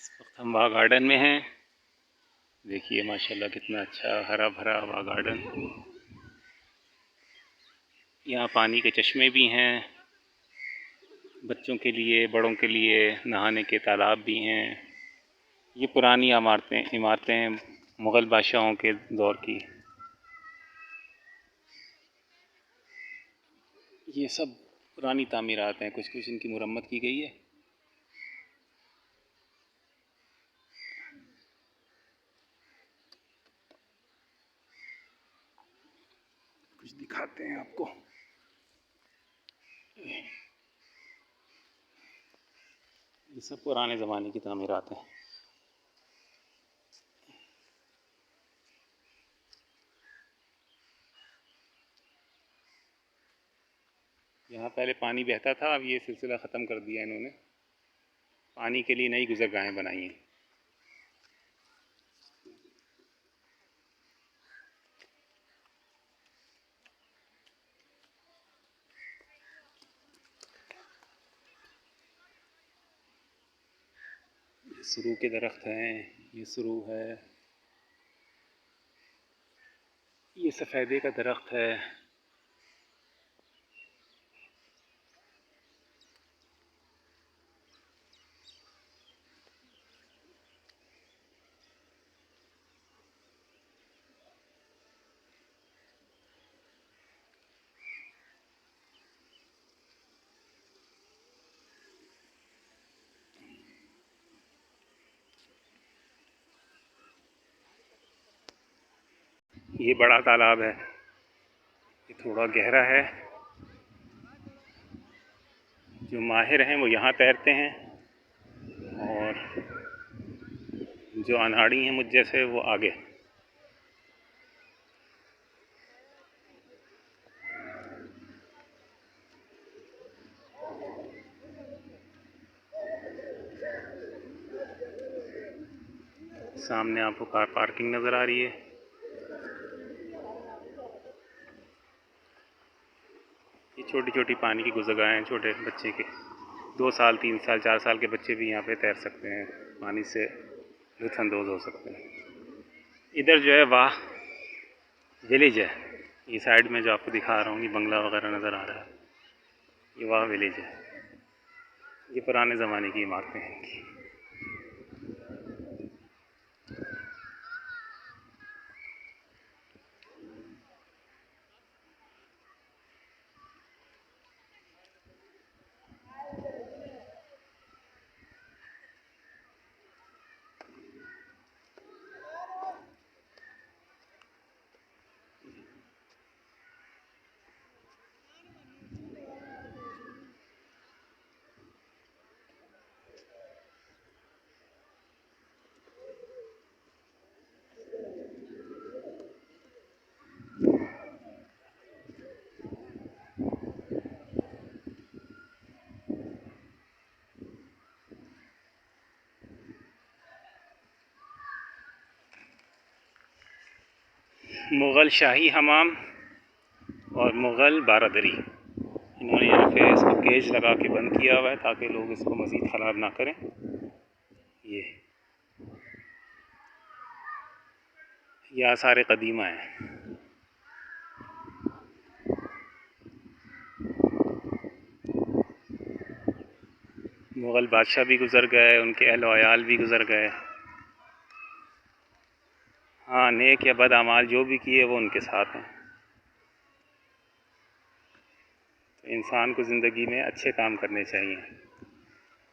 इस वक्त हम वाह गार्डन में हैं। देखिए माशाल्लाह कितना अच्छा हरा भरा वाह गार्डन। यहाँ पानी के चश्मे भी हैं, बच्चों के लिए बड़ों के लिए नहाने के तालाब भी हैं। ये पुरानी इमारतें हैं मुग़ल बादशाहों के दौर की। ये सब पुरानी तामीरात हैं, कुछ कुछ इनकी मुरम्मत की गई है। कुछ दिखाते हैं आपको। ये सब पुराने ज़माने की तामीरात हैं। यहाँ पहले पानी बहता था, अब ये सिलसिला ख़त्म कर दिया इन्होंने। पानी के लिए नई गुज़रगाहें बनाई हैं। ये सुरू के दरख्त हैं, ये सुरू है, ये सफ़ेदे का दरख्त है। ये बड़ा तालाब है, ये थोड़ा गहरा है। जो माहिर हैं वो यहाँ तैरते हैं और जो अनाड़ी हैं मुझ जैसे वो आगे। सामने आपको कार पार्किंग नज़र आ रही है। ये छोटी छोटी पानी की गुज़रगाहें हैं छोटे बच्चे के। 2 साल 3 साल 4 साल के बच्चे भी यहाँ पे तैर सकते हैं, पानी से लुत्फ़अंदोज़ हो सकते हैं। इधर जो है वाह विलेज है। ये साइड में जो आपको दिखा रहा हूँ ये बंगला वगैरह नज़र आ रहा है, ये वाह विलेज है। ये पुराने ज़माने की इमारतें हैं। मुग़ल शाही हमाम और मुग़ल बारादरी, इन्होंने यहाँ पे इसको केज लगा के बंद किया हुआ है ताकि लोग इसको मज़ीद ख़राब ना करें। ये आसार क़दीमा है। मुग़ल बादशाह भी गुज़र गए, उनके अहल व अयाल भी गुज़र गए। हाँ, नेक या बद अमाल जो भी किए वो उनके साथ हैं। तो इंसान को ज़िंदगी में अच्छे काम करने चाहिए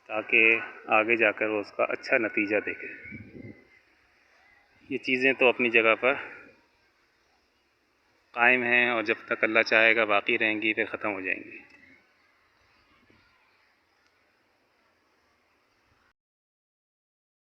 ताकि आगे जाकर वो उसका अच्छा नतीजा देखे। ये चीज़ें तो अपनी जगह पर कायम हैं और जब तक अल्लाह चाहेगा बाकी रहेंगी, फिर ख़त्म हो जाएंगी।